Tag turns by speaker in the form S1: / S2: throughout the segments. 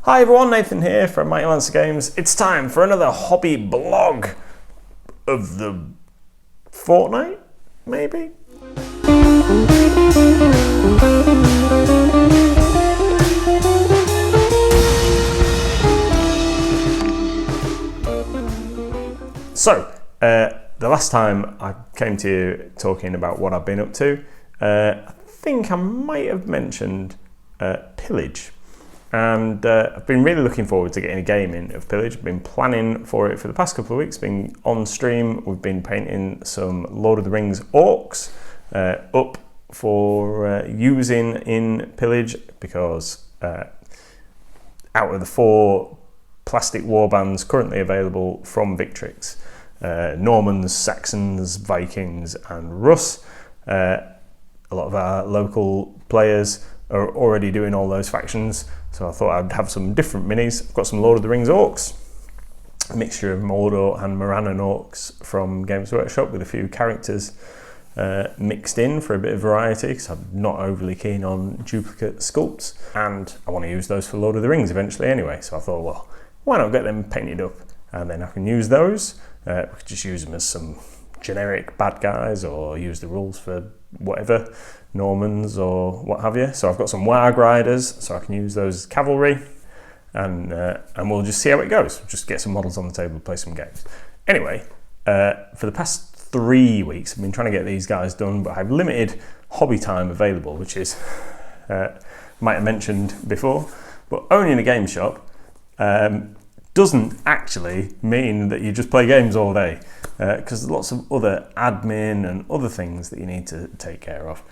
S1: Hi everyone, Nathan here from Mighty Lancer Games. It's time for another hobby blog of the fortnight, maybe? So, the last time I came to you talking about what I've been up to, I think I might have mentioned Pillage. And I've been really looking forward to getting a game in of Pillage. I've been planning for it for the past couple of weeks, been on stream. We've been painting some Lord of the Rings Orcs up for using in Pillage because out of the 4 plastic warbands currently available from Victrix, Normans, Saxons, Vikings and Russ, a lot of our local players are already doing all those factions, so I thought I'd have some different minis. I've got some Lord of the Rings Orcs, a mixture of Mordor and Morannon Orcs from Games Workshop with a few characters mixed in for a bit of variety, because I'm not overly keen on duplicate sculpts, and I want to use those for Lord of the Rings eventually anyway, so I thought, well, why not get them painted up, and then I can use those. We could just use them as some generic bad guys, or use the rules for whatever, Normans or what have you. So I've got some Warg Riders, so I can use those as cavalry, and we'll just see how it goes. Just get some models on the table, play some games. Anyway, for the past 3 weeks, I've been trying to get these guys done, but I have limited hobby time available, which is, might have mentioned before, but owning a game shop doesn't actually mean that you just play games all day, because there's lots of other admin and other things that you need to take care of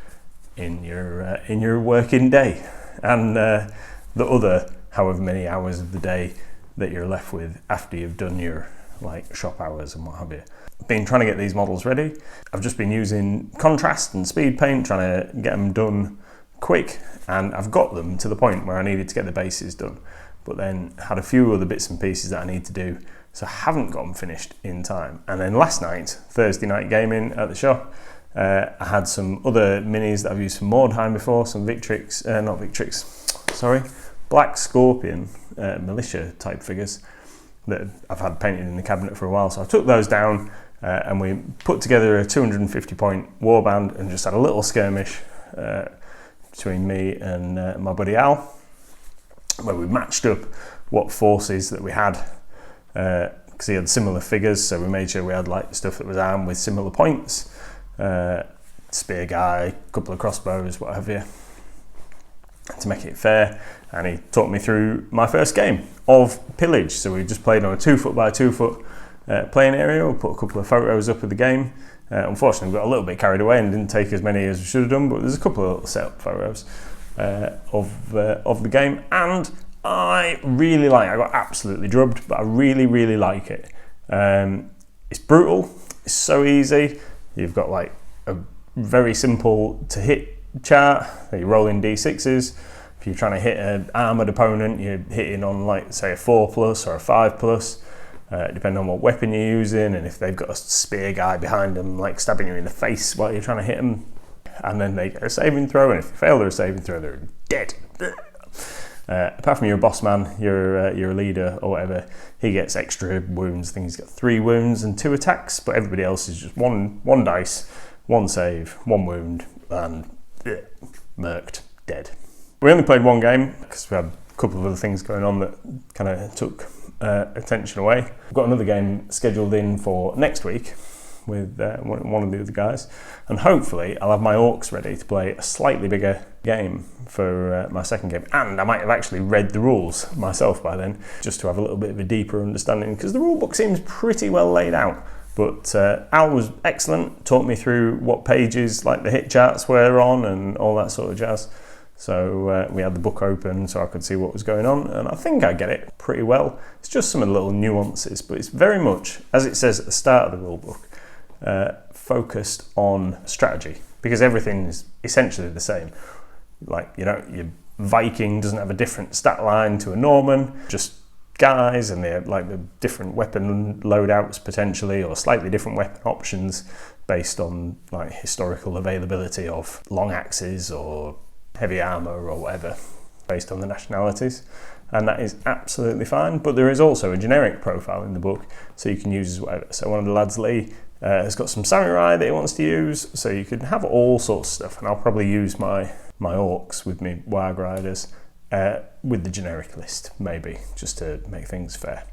S1: in your working day, and the other however many hours of the day that you're left with after you've done your like shop hours and what have you. I've been trying to get these models ready. I've just been using contrast and speed paint, trying to get them done quick, and I've got them to the point where I needed to get the bases done, but then had a few other bits and pieces that I need to do, so I haven't got them finished in time. And then last night, Thursday night gaming at the shop, I had some other minis that I've used from Mordheim before, some Victrix, Black Scorpion militia type figures that I've had painted in the cabinet for a while. So I took those down and we put together a 250 point warband and just had a little skirmish between me and my buddy Al, where we matched up what forces that we had, because he had similar figures, so we made sure we had like stuff that was armed with similar points, spear guy, couple of crossbows, what have you, to make it fair. And he taught me through my first game of Pillage. So we just played on a 2 foot by 2 foot playing area. We put a couple of photos up of the game. Unfortunately, we got a little bit carried away and didn't take as many as we should have done, but there's a couple of little setup photos of the game, and I really like it. I got absolutely drubbed, but I really like it. It's brutal, it's so easy. You've got like a very simple to hit chart. You roll in d6s. If you're trying to hit an armoured opponent, you're hitting on like say a 4+ or a 5+, depending on what weapon you're using, and if they've got a spear guy behind them like stabbing you in the face while you're trying to hit them, and then they get a saving throw, and if you fail their saving throw, they're dead. Apart from you're a boss man, you're a leader or whatever, he gets extra wounds. I think he's got 3 wounds and 2 attacks, but everybody else is just one dice, 1 save, 1 wound, and murked, dead. We only played 1 game because we had a couple of other things going on that kind of took attention away. We've got another game scheduled in for next week with one of the other guys, and hopefully I'll have my Orcs ready to play a slightly bigger game for my second game, and I might have actually read the rules myself by then, just to have a little bit of a deeper understanding, because the rule book seems pretty well laid out. But Al was excellent, taught me through what pages like the hit charts were on and all that sort of jazz. So we had the book open so I could see what was going on, and I think I get it pretty well. It's just some of the little nuances, but it's very much, as it says at the start of the rule book, focused on strategy, because everything is essentially the same. Like, you know, your Viking doesn't have a different stat line to a Norman, just guys, and they're like the different weapon loadouts potentially, or slightly different weapon options based on like historical availability of long axes or heavy armour or whatever, based on the nationalities. and that is absolutely fine. But there is also a generic profile in the book, so you can use as whatever. So one of the lads, Lee, has got some samurai that he wants to use, so you can have all sorts of stuff. And I'll probably use my orcs with me Warg Riders with the generic list, maybe, just to make things fair.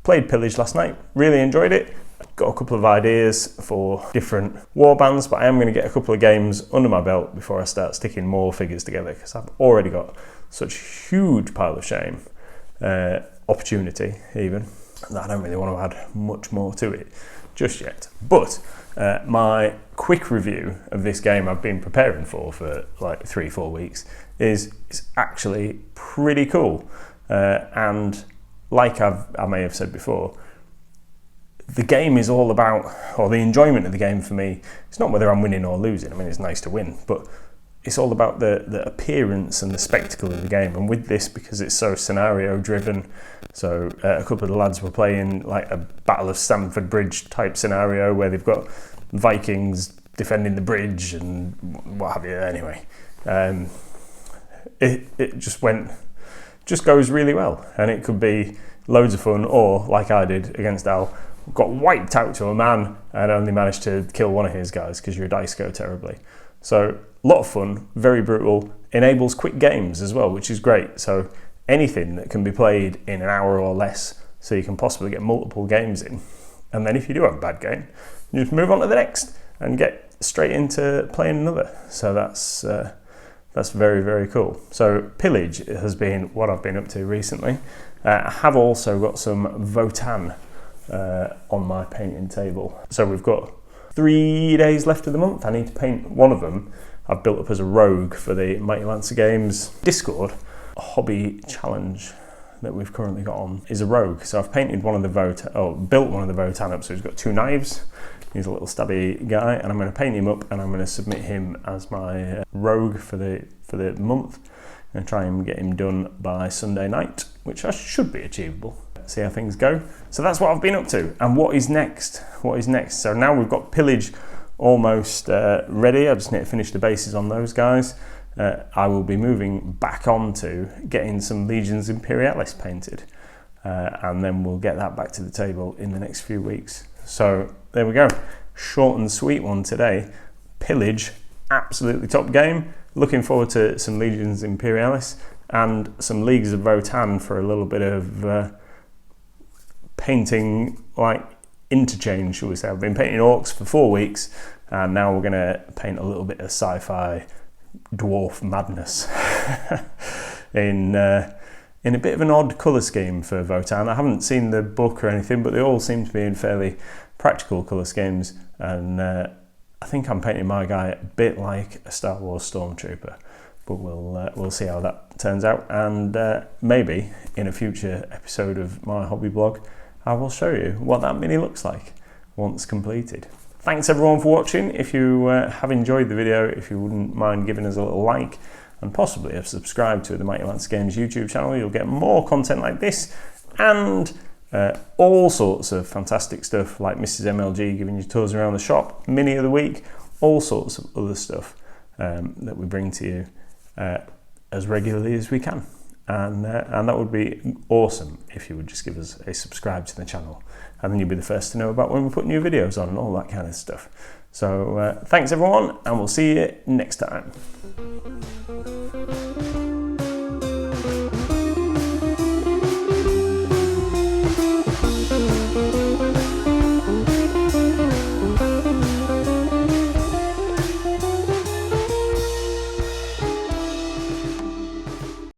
S1: Played Pillage last night, really enjoyed it. Got a couple of ideas for different warbands, but I am going to get a couple of games under my belt before I start sticking more figures together, because I've already got such a huge pile of shame, opportunity even, that I don't really want to add much more to it just yet. But my quick review of this game I've been preparing for like 3-4 weeks is actually pretty cool. And like I may have said before, the game is all about, or the enjoyment of the game for me, it's not whether I'm winning or losing. I mean, it's nice to win, but it's all about the appearance and the spectacle of the game. And with this, because it's so scenario driven, so a couple of the lads were playing like a Battle of Stamford Bridge type scenario where they've got Vikings defending the bridge and what have you. Anyway, it just goes really well, and it could be loads of fun. Or like I did against Al, got wiped out to a man and only managed to kill one of his guys because your dice go terribly. So a lot of fun, very brutal, enables quick games as well, which is great. So anything that can be played in an hour or less, so you can possibly get multiple games in. And then if you do have a bad game, you just move on to the next and get straight into playing another. So that's very, very cool. So Pillage has been what I've been up to recently. I have also got some Votann on my painting table. So we've got 3 days left of the month. I need to paint one of them. I've built up as a rogue for the Mighty Lancer Games Discord. A hobby challenge that we've currently got on is a rogue. So I've painted one of the built one of the Votann up. So he's got 2 knives. He's a little stabby guy, and I'm going to paint him up, and I'm going to submit him as my rogue for the month. I'm going to try and get him done by Sunday night, which should be achievable. See how things go. So that's what I've been up to. And what is next? What is next? So now we've got Pillage almost ready. I just need to finish the bases on those guys. I will be moving back on to getting some Legions Imperialis painted, and then we'll get that back to the table in the next few weeks. So there we go. Short and sweet one today. Pillage, absolutely top game. Looking forward to some Legions Imperialis and some Leagues of Votann for a little bit of painting, like interchange, shall we say. I've been painting Orcs for 4 weeks, and now we're going to paint a little bit of sci-fi dwarf madness in a bit of an odd colour scheme for Votann. I haven't seen the book or anything, but they all seem to be in fairly practical colour schemes, and I think I'm painting my guy a bit like a Star Wars Stormtrooper, but we'll see how that turns out, and maybe in a future episode of my hobby blog I will show you what that mini looks like once completed. Thanks everyone for watching. If you have enjoyed the video, if you wouldn't mind giving us a little like, and possibly have subscribed to the Mighty Lancer Games YouTube channel, you'll get more content like this, and all sorts of fantastic stuff like Mrs MLG giving you tours around the shop, mini of the week, all sorts of other stuff that we bring to you as regularly as we can. And that would be awesome if you would just give us a subscribe to the channel, and then you'll be the first to know about when we put new videos on and all that kind of stuff. So thanks everyone, and we'll see you next time.